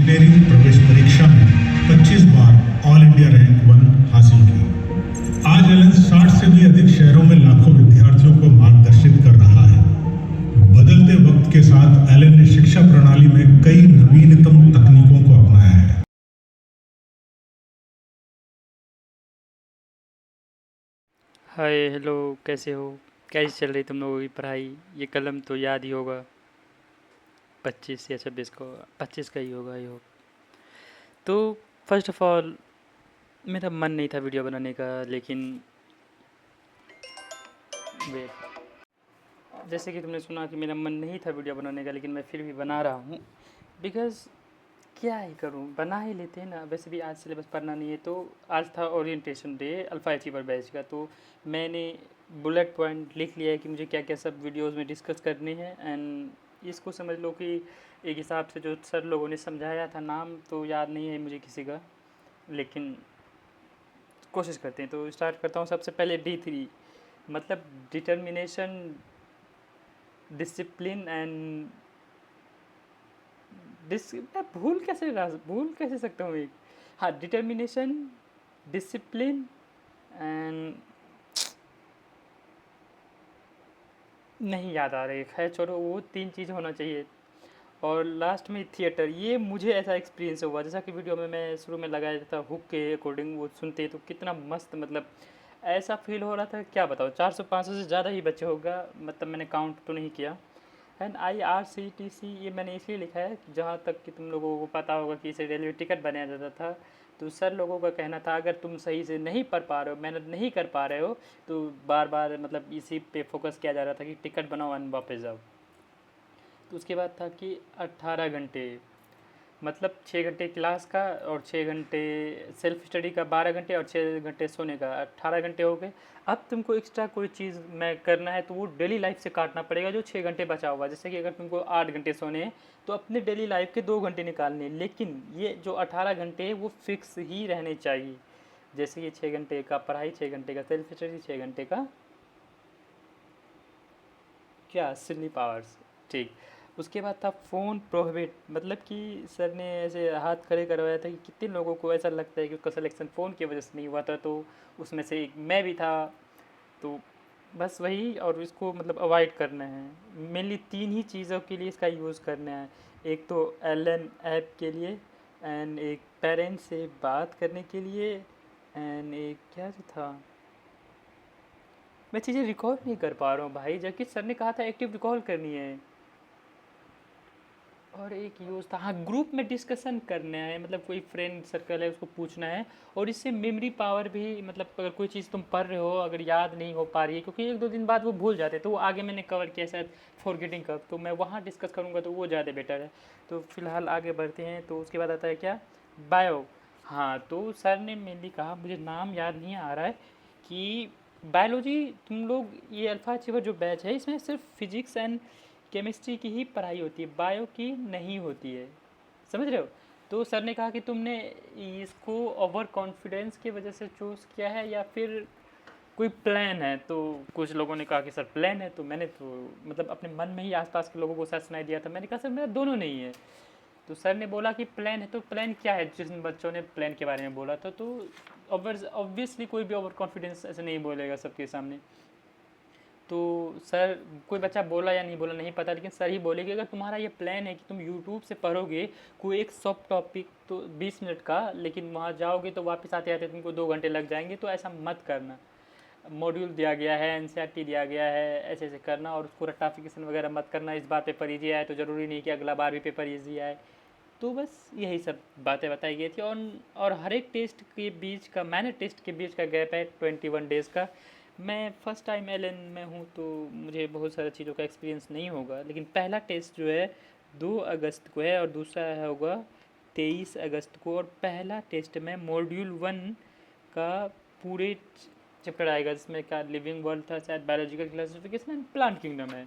Engineering प्रवेश परीक्षा में 25 बार ऑल इंडिया रैंक 1 हासिल की। आज एलन 60 से भी अधिक शहरों में लाखों विद्यार्थियों को मार्गदर्शित कर रहा है। बदलते वक्त के साथ एलन ने शिक्षा प्रणाली में कई नवीनतम तकनीकों को अपनाया है। हाय हेलो, कैसे हो? कैसी चल रही तुम लोगों की पढ़ाई? ये कलम तो याद ही होगा, 25 या 26 को, 25 का ही होगा, ये हो। तो फर्स्ट ऑफ ऑल, मेरा मन नहीं था वीडियो बनाने का, लेकिन वेट, जैसे कि तुमने सुना कि मेरा मन नहीं था वीडियो बनाने का, लेकिन मैं फिर भी बना रहा हूँ। बिकॉज़ क्या ही करूँ, बना ही लेते हैं ना। वैसे भी आज सिलेबस पढ़ना नहीं है, तो आज था orientation day alpha achiever batch का, तो मैंने बुलेट पॉइंट लिख लिया है कि मुझे क्या क्या सब वीडियोस में डिस्कस करने हैं। एंड इसको समझ लो कि एक हिसाब से जो सर लोगों ने समझाया था, नाम तो याद नहीं है मुझे किसी का, लेकिन कोशिश करते हैं। तो स्टार्ट करता हूँ। सबसे पहले D3, मतलब डिटर्मिनेशन, डिसिप्लिन एंड मैं भूल कैसे सकता हूँ एक। हाँ, डिटर्मिनेशन, डिसिप्लिन एंड नहीं याद आ रही, खैर छोड़ो, वो 3 चीज़ होना चाहिए। और लास्ट में थिएटर, ये मुझे ऐसा एक्सपीरियंस हुआ, जैसा कि वीडियो में मैं शुरू में लगाया था हुक के अकॉर्डिंग वो सुनते तो कितना मस्त, मतलब ऐसा फील हो रहा था, क्या बताओ। 400-500 से ज़्यादा ही बच्चे होगा, मतलब मैंने काउंट तो नहीं किया। एंड IRCTC ये मैंने इसलिए लिखा है कि जहाँ तक कि तुम लोगों को पता होगा कि इसे रेलवे टिकट बनाया जाता था, तो सर लोगों का कहना था अगर तुम सही से नहीं पढ़ पा रहे हो, मेहनत नहीं कर पा रहे हो, तो बार बार मतलब इसी पे फोकस किया जा रहा था कि टिकट बनाओ एंड वापस जाओ। तो उसके बाद था कि 18 घंटे, मतलब 6 घंटे क्लास का और 6 घंटे सेल्फ स्टडी का, 12 घंटे और 6 घंटे सोने का, 18 घंटे हो गए। अब तुमको एक्स्ट्रा कोई चीज़ में करना है तो वो डेली लाइफ से काटना पड़ेगा जो 6 घंटे बचा हुआ। जैसे कि अगर तुमको 8 घंटे सोने हैं तो अपने डेली लाइफ के 2 घंटे निकालने हैं, लेकिन ये जो 18 घंटे है वो फिक्स ही रहने चाहिए। जैसे कि 6 घंटे का पढ़ाई, 6 घंटे का सेल्फ स्टडी, 6 घंटे का क्या स्लीप आवर्स, ठीक। उसके बाद था फ़ोन प्रोहिबिट, मतलब कि सर ने ऐसे हाथ खड़े करवाया था कि कितने लोगों को ऐसा लगता है कि उसका सिलेक्शन फ़ोन की वजह से नहीं हुआ था, तो उसमें से एक मैं भी था। तो बस वही, और इसको मतलब अवॉइड करना है। मेनली 3 ही चीज़ों के लिए इसका यूज़ करना है। एक तो LN ऐप के लिए, एंड एक पेरेंट्स से बात करने के लिए, एंड एक क्या जो था, मैं चीज़ें रिकॉल नहीं कर पा रहा हूँ भाई, जबकि सर ने कहा था एक्टिव रिकॉल करनी है। और एक यूज़ था, हाँ, ग्रुप में डिस्कशन करना है, मतलब कोई फ्रेंड सर्कल है उसको पूछना है। और इससे मेमोरी पावर भी, मतलब अगर कोई चीज़ तुम पढ़ रहे हो अगर याद नहीं हो पा रही है, क्योंकि 1-2 दिन बाद वो भूल जाते हैं, तो वो आगे मैंने कवर किया शायद फॉरगेटिंग कब, तो मैं वहाँ डिस्कस करूँगा तो वो ज़्यादा बेटर है। तो फिलहाल आगे बढ़ते हैं। तो उसके बाद आता है क्या, बायो। हाँ, तो सर ने मेनली कहा, मुझे नाम याद नहीं आ रहा है, कि बायोलॉजी तुम लोग, ये अल्फ़ा अचीवर जो बैच है इसमें सिर्फ फिजिक्स एंड केमिस्ट्री की ही पढ़ाई होती है, बायो की नहीं होती है, समझ रहे हो। तो सर ने कहा कि तुमने इसको ओवर कॉन्फिडेंस की वजह से चूज़ किया है या फिर कोई प्लान है। तो कुछ लोगों ने कहा कि सर प्लान है, तो मैंने तो मतलब अपने मन में ही आसपास के लोगों को सर सुनाई दिया था। मैंने कहा सर मेरा दोनों नहीं है। तो सर ने बोला कि प्लान है, तो प्लान क्या है, जिन बच्चों ने प्लान के बारे में बोला था। तो ऑब्वियसली कोई भी ओवर कॉन्फिडेंस ऐसे नहीं बोलेगा सबके सामने। तो सर, कोई बच्चा बोला या नहीं बोला नहीं पता, लेकिन सर ही बोले कि अगर तुम्हारा ये प्लान है कि तुम यूट्यूब से पढ़ोगे कोई एक सब टॉपिक तो 20 मिनट का, लेकिन वहाँ जाओगे तो वापस आते आते तुमको 2 घंटे लग जाएंगे, तो ऐसा मत करना। मॉड्यूल दिया गया है, NCERT दिया गया है, ऐसे ऐसे करना, और उसको रट्टाफिकेशन वगैरह मत करना। इस बार पेपर ईजी आए तो ज़रूरी नहीं कि अगला बार भी पेपर ईजी आए। तो बस यही सब बातें बताई गई थी। और हर एक टेस्ट के बीच का, मैंने टेस्ट के बीच का गैप है 21 डेज़ का। मैं फ़र्स्ट टाइम LN में हूँ, तो मुझे बहुत सारी चीज़ों का एक्सपीरियंस नहीं होगा, लेकिन पहला टेस्ट जो है 2 अगस्त को है और दूसरा होगा 23 अगस्त को। और पहला टेस्ट में मॉड्यूल 1 का पूरे चैप्टर आएगा, जिसमें क्या लिविंग वर्ल्ड था, शायद biological classification and plant kingdom है,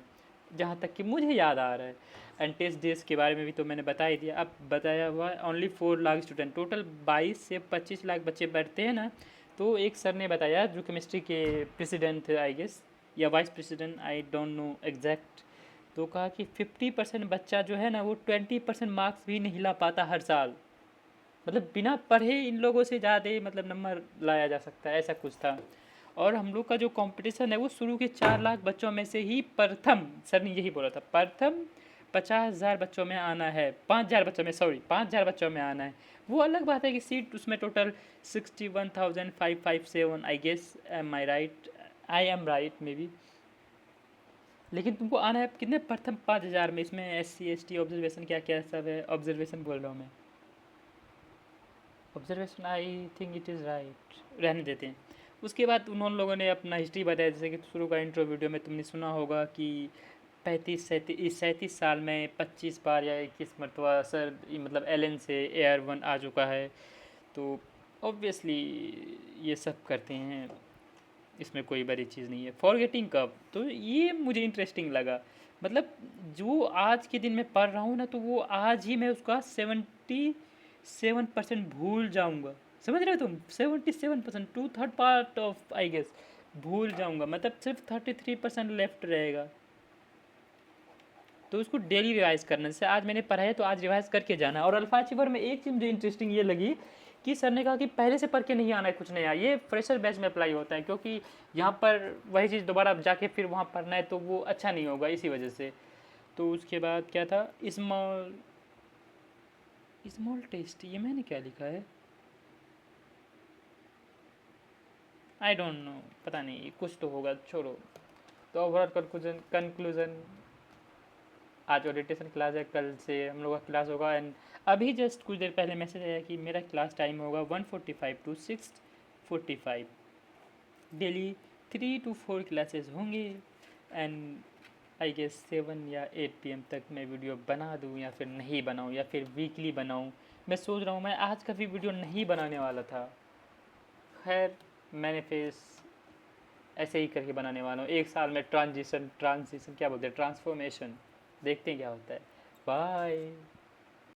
जहाँ तक कि मुझे याद आ रहा है। एंड टेस्ट डेज के बारे में भी तो मैंने बता ही दिया। अब बताया हुआ ओनली 4 लाख स्टूडेंट, टोटल 22 से 25 लाख बच्चे बैठते हैं ना। तो एक सर ने बताया जो केमिस्ट्री के प्रेसिडेंट थे आई गेस, या vice president, I don't know exact, तो कहा कि 50% बच्चा जो है ना वो 20% मार्क्स भी नहीं ला पाता हर साल। मतलब बिना पढ़े इन लोगों से ज़्यादा मतलब नंबर लाया जा सकता है, ऐसा कुछ था। और हम लोग का जो कंपटीशन है वो शुरू के 4 लाख बच्चों में से ही प्रथम, सर ने यही बोला था, प्रथम 50,000 बच्चों में आना है, 5,000 बच्चों में, सॉरी 5,000 बच्चों में आना है। वो अलग बात है कि सीट उसमें total 61,557, I guess, am I right, I am right maybe. लेकिन तुमको आना है कितने, प्रथम 5,000 में। इसमें SC ST ऑब्जर्वेशन क्या क्या सब है, ऑब्जर्वेशन बोल रहा हूँ मैं, observation, I think it is right, रहने देते हैं। उसके बाद उन्होंने लोगों ने अपना हिस्ट्री बताया, जैसे कि शुरू का इंट्रो वीडियो में तुमने सुना होगा कि 37 साल में 25 बार या 21 मरतबा सर मतलब एलन से AR1 आ चुका है। तो ऑब्वियसली ये सब करते हैं, इसमें कोई बड़ी चीज़ नहीं है। फॉरगेटिंग कब, तो ये मुझे इंटरेस्टिंग लगा। मतलब जो आज के दिन में पढ़ रहा हूँ ना, तो वो आज ही मैं उसका 77% भूल जाऊँगा। समझ रहे हो तुम, 77%, 2/3 पार्ट ऑफ आई गेस भूल जाऊँगा। मतलब सिर्फ 33% लेफ्ट रहेगा। तो उसको डेली रिवाइज करना, जैसे आज मैंने पढ़ा है तो आज रिवाइज करके जाना। और अल्फा अचीवर में एक चीज़ मुझे इंटरेस्टिंग ये लगी कि सर ने कहा कि पहले से पढ़ के नहीं आना है कुछ नया, ये फ्रेशर बैच में अप्लाई होता है, क्योंकि यहाँ पर वही चीज़ दोबारा जाके फिर वहाँ पढ़ना है तो वो अच्छा नहीं होगा, इसी वजह से। तो उसके बाद क्या था, स्मॉल स्मॉल टेस्ट, ये मैंने क्या लिखा है, आई डोंट नो, पता नहीं कुछ तो होगा, छोड़ो। तो ओवरऑल कंक्लूजन, आज ओरिएंटेशन क्लास है, कल से हम लोग का क्लास होगा। एंड अभी जस्ट कुछ देर पहले मैसेज आया कि मेरा क्लास टाइम होगा 1:45 to 6:45। डेली 3 to 4 क्लासेस होंगे। एंड आई गेस 7 या 8 PM तक मैं वीडियो बना दूँ या फिर नहीं बनाऊँ, या फिर वीकली बनाऊँ। मैं सोच रहा हूँ, मैं आज का भी वीडियो नहीं बनाने वाला था, खैर मैंने फेस ऐसे ही करके बनाने वाला हूँ। 1 साल में ट्रांजिशन क्या बोलते हैं, ट्रांसफॉर्मेशन, देखते हैं क्या होता है। बाय।